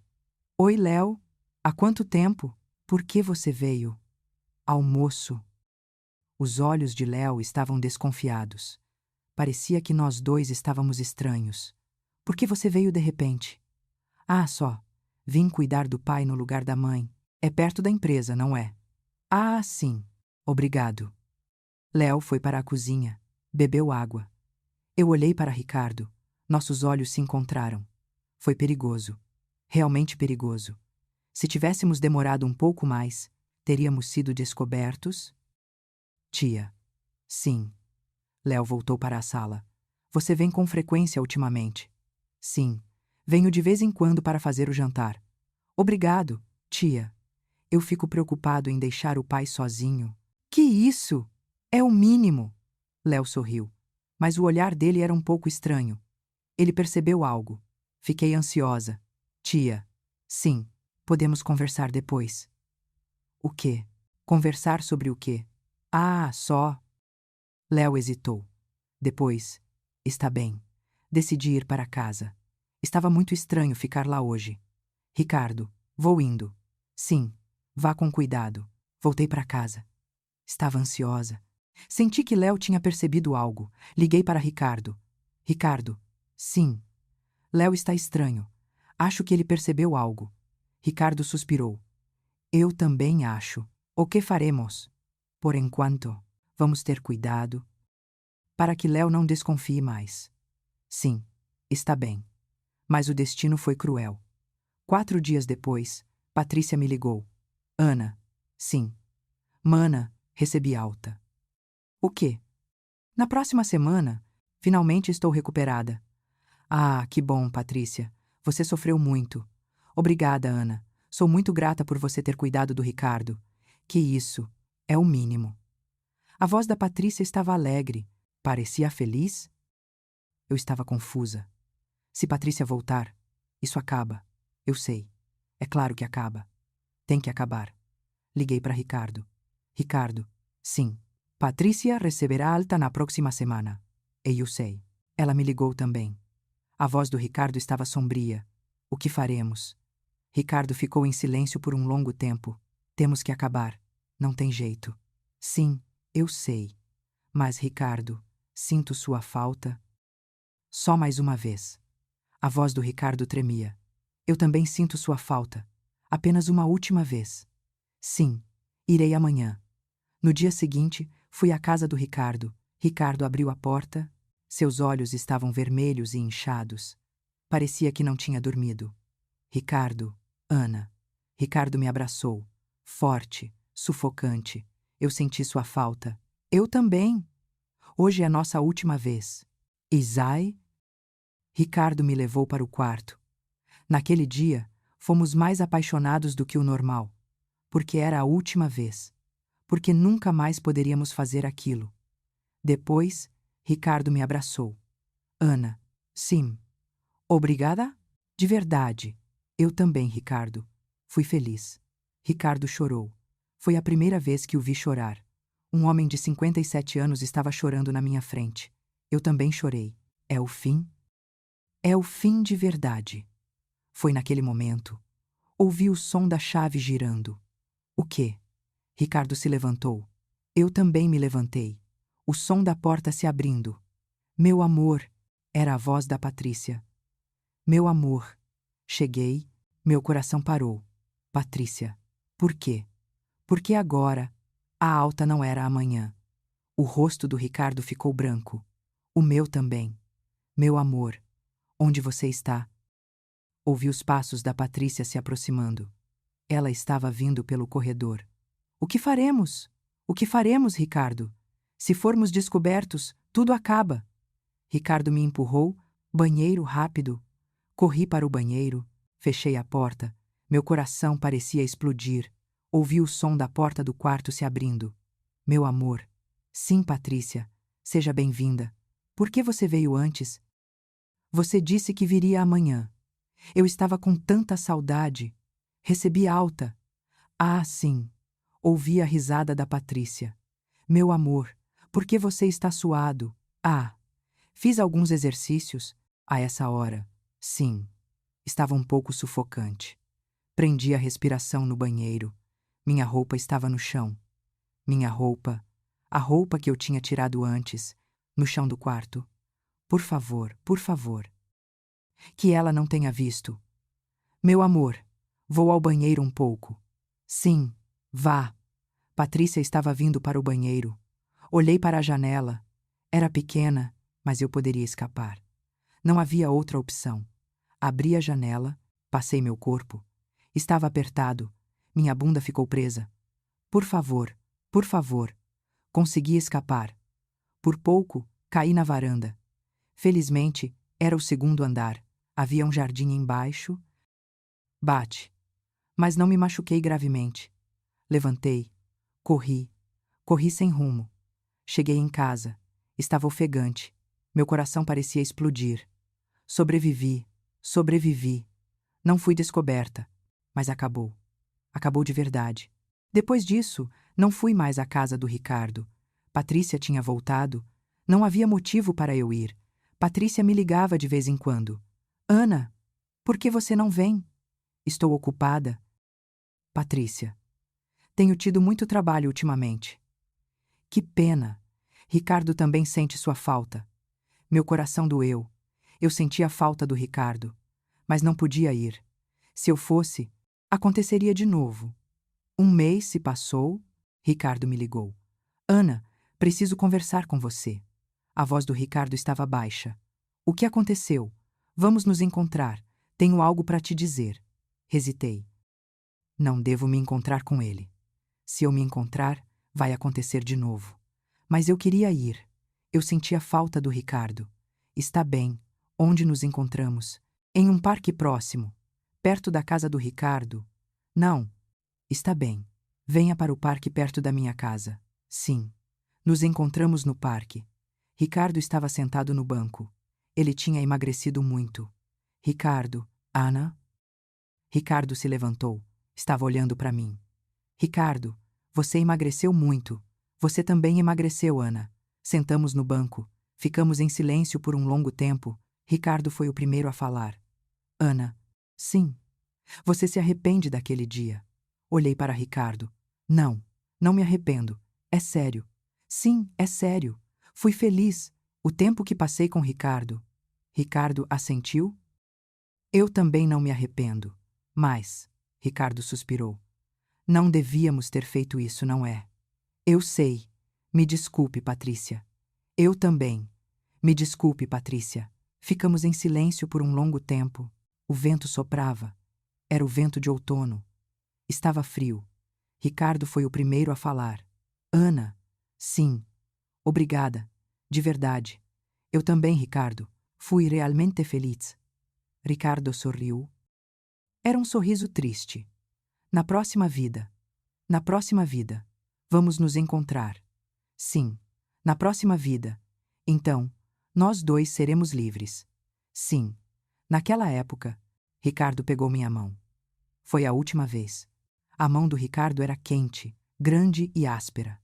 Oi, Léo. Há quanto tempo? Por que você veio? Almoço. Os olhos de Léo estavam desconfiados. Parecia que nós dois estávamos estranhos. Por que você veio de repente? Ah, só. Vim cuidar do pai no lugar da mãe. É perto da empresa, não é? Ah, sim. Obrigado. Léo foi para a cozinha. Bebeu água. Eu olhei para Ricardo. Nossos olhos se encontraram. Foi perigoso. Realmente perigoso. Se tivéssemos demorado um pouco mais, teríamos sido descobertos? Tia. Sim. Léo voltou para a sala. Você vem com frequência ultimamente? Sim. Venho de vez em quando para fazer o jantar. Obrigado, tia. Eu fico preocupado em deixar o pai sozinho. Que isso? É o mínimo. Léo sorriu. Mas o olhar dele era um pouco estranho. Ele percebeu algo. Fiquei ansiosa. Tia. Sim. Podemos conversar depois. O quê? Conversar sobre o quê? Ah, só. Léo hesitou. Depois. Está bem. Decidi ir para casa. Estava muito estranho ficar lá hoje. Ricardo, vou indo. Sim. Vá com cuidado. Voltei para casa. Estava ansiosa. Senti que Léo tinha percebido algo. Liguei para Ricardo. Ricardo. Sim. Léo está estranho. Acho que ele percebeu algo. Ricardo suspirou. Eu também acho. O que faremos? Por enquanto, vamos ter cuidado. Para que Léo não desconfie mais. Sim, está bem. Mas o destino foi cruel. 4 dias depois, Patrícia me ligou. Ana. Sim. Mana, recebi alta. O quê? Na próxima semana, finalmente estou recuperada. Ah, que bom, Patrícia. Você sofreu muito. Obrigada, Ana. Sou muito grata por você ter cuidado do Ricardo. Que isso, é o mínimo. A voz da Patrícia estava alegre. Parecia feliz? Eu estava confusa. Se Patrícia voltar, isso acaba. Eu sei. É claro que acaba. Tem que acabar. Liguei para Ricardo. Ricardo, sim. Patrícia receberá alta na próxima semana. E eu sei. Ela me ligou também. A voz do Ricardo estava sombria. O que faremos? Ricardo ficou em silêncio por um longo tempo. Temos que acabar. Não tem jeito. Sim, eu sei. Mas, Ricardo, sinto sua falta. Só mais uma vez. A voz do Ricardo tremia. Eu também sinto sua falta. Apenas uma última vez. Sim, irei amanhã. No dia seguinte, fui à casa do Ricardo. Ricardo abriu a porta. Seus olhos estavam vermelhos e inchados. Parecia que não tinha dormido. Ricardo, Ana. Ricardo me abraçou. Forte, sufocante. Eu senti sua falta. Eu também. Hoje é nossa última vez. Isai? Ricardo me levou para o quarto. Naquele dia, fomos mais apaixonados do que o normal. Porque era a última vez. Porque nunca mais poderíamos fazer aquilo. Depois, Ricardo me abraçou. Ana, sim. Obrigada? De verdade. Eu também, Ricardo. Fui feliz. Ricardo chorou. Foi a primeira vez que o vi chorar. Um homem de 57 anos estava chorando na minha frente. Eu também chorei. É o fim? É o fim de verdade. Foi naquele momento. Ouvi o som da chave girando. O quê? Ricardo se levantou. Eu também me levantei. O som da porta se abrindo. Meu amor, era a voz da Patrícia. Meu amor. Cheguei, meu coração parou. Patrícia. Por quê? Porque agora, a alta não era amanhã. O rosto do Ricardo ficou branco. O meu também. Meu amor, onde você está? Ouvi os passos da Patrícia se aproximando. Ela estava vindo pelo corredor. O que faremos? O que faremos, Ricardo? Se formos descobertos, tudo acaba. Ricardo me empurrou. Banheiro rápido. Corri para o banheiro. Fechei a porta. Meu coração parecia explodir. Ouvi o som da porta do quarto se abrindo. Meu amor. Sim, Patrícia. Seja bem-vinda. Por que você veio antes? Você disse que viria amanhã. Eu estava com tanta saudade. Recebi alta. Ah, sim. Ouvi a risada da Patrícia. Meu amor, por que você está suado? Ah, fiz alguns exercícios. A essa hora. Sim. Estava um pouco sufocante. Prendi a respiração no banheiro. Minha roupa estava no chão. Minha roupa. A roupa que eu tinha tirado antes. No chão do quarto. Por favor, por favor. Que ela não tenha visto. Meu amor, vou ao banheiro um pouco. Sim, vá. Patrícia estava vindo para o banheiro. Olhei para a janela. Era pequena, mas eu poderia escapar. Não havia outra opção. Abri a janela, passei meu corpo. Estava apertado. Minha bunda ficou presa. Por favor, por favor. Consegui escapar. Por pouco, caí na varanda. Felizmente, era o segundo andar. Havia um jardim embaixo. Bate. Mas não me machuquei gravemente. Levantei. Corri. Corri sem rumo. Cheguei em casa. Estava ofegante. Meu coração parecia explodir. Sobrevivi. Sobrevivi. Não fui descoberta. Mas acabou. Acabou de verdade. Depois disso, não fui mais à casa do Ricardo. Patrícia tinha voltado. Não havia motivo para eu ir. Patrícia me ligava de vez em quando. Ana, por que você não vem? Estou ocupada. Patrícia. Tenho tido muito trabalho ultimamente. Que pena. Ricardo também sente sua falta. Meu coração doeu. Eu sentia a falta do Ricardo. Mas não podia ir. Se eu fosse, aconteceria de novo. Um mês se passou. Ricardo me ligou. Ana, preciso conversar com você. A voz do Ricardo estava baixa. O que aconteceu? Vamos nos encontrar. Tenho algo para te dizer. Hesitei. Não devo me encontrar com ele. Se eu me encontrar, vai acontecer de novo. Mas eu queria ir. Eu sentia falta do Ricardo. Está bem. Onde nos encontramos? Em um parque próximo. Perto da casa do Ricardo. Não. Está bem. Venha para o parque perto da minha casa. Sim. Nos encontramos no parque. Ricardo estava sentado no banco. Ele tinha emagrecido muito. Ricardo, Ana? Ricardo se levantou. Estava olhando para mim. Ricardo, você emagreceu muito. Você também emagreceu, Ana. Sentamos no banco. Ficamos em silêncio por um longo tempo. Ricardo foi o primeiro a falar. Ana, sim. Você se arrepende daquele dia. Olhei para Ricardo. Não, não me arrependo. É sério. Sim, é sério. Fui feliz. O tempo que passei com Ricardo. Ricardo assentiu? Eu também não me arrependo. Mas, Ricardo suspirou. Não devíamos ter feito isso, não é? Eu sei. Me desculpe, Patrícia. Eu também. Me desculpe, Patrícia. Ficamos em silêncio por um longo tempo. O vento soprava. Era o vento de outono. Estava frio. Ricardo foi o primeiro a falar. Ana. Sim. Obrigada. De verdade. Eu também, Ricardo. Fui realmente feliz. Ricardo sorriu. Era um sorriso triste. Na próxima vida. Na próxima vida. Vamos nos encontrar. Sim. Na próxima vida. Então, nós dois seremos livres. Sim. Naquela época, Ricardo pegou minha mão. Foi a última vez. A mão do Ricardo era quente, grande e áspera.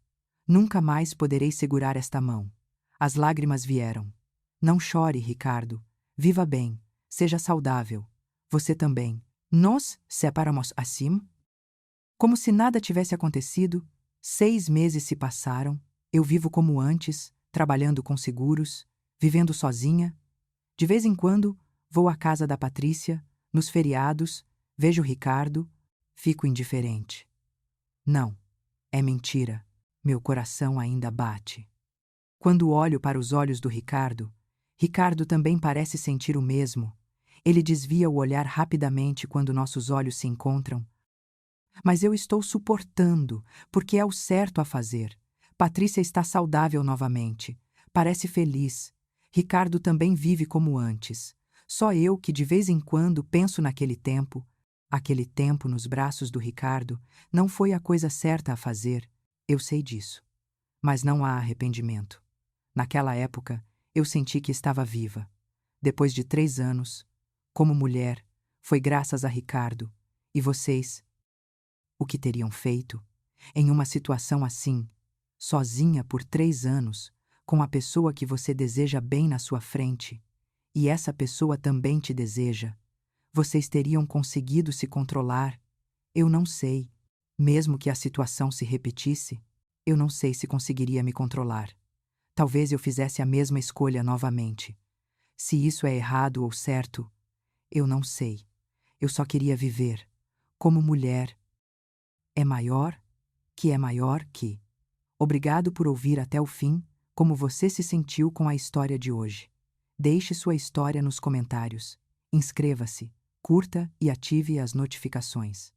Nunca mais poderei segurar esta mão. As lágrimas vieram. Não chore, Ricardo. Viva bem. Seja saudável. Você também. Nós separamos assim? Como se nada tivesse acontecido, 6 meses se passaram, eu vivo como antes, trabalhando com seguros, vivendo sozinha. De vez em quando, vou à casa da Patrícia, nos feriados, vejo Ricardo, fico indiferente. Não, é mentira. Meu coração ainda bate. Quando olho para os olhos do Ricardo, Ricardo também parece sentir o mesmo. Ele desvia o olhar rapidamente quando nossos olhos se encontram. Mas eu estou suportando, porque é o certo a fazer. Patrícia está saudável novamente. Parece feliz. Ricardo também vive como antes. Só eu que de vez em quando penso naquele tempo. Aquele tempo nos braços do Ricardo não foi a coisa certa a fazer, eu sei disso. Mas não há arrependimento. Naquela época, eu senti que estava viva. Depois de 3 anos, como mulher, foi graças a Ricardo. E vocês? O que teriam feito? Em uma situação assim, sozinha por 3 anos, com a pessoa que você deseja bem na sua frente, e essa pessoa também te deseja, vocês teriam conseguido se controlar? Eu não sei. Mesmo que a situação se repetisse, eu não sei se conseguiria me controlar. Talvez eu fizesse a mesma escolha novamente. Se isso é errado ou certo, eu não sei. Eu só queria viver. Como mulher. É maior que. Obrigado por ouvir até o fim, como você se sentiu com a história de hoje. Deixe sua história nos comentários. Inscreva-se, curta e ative as notificações.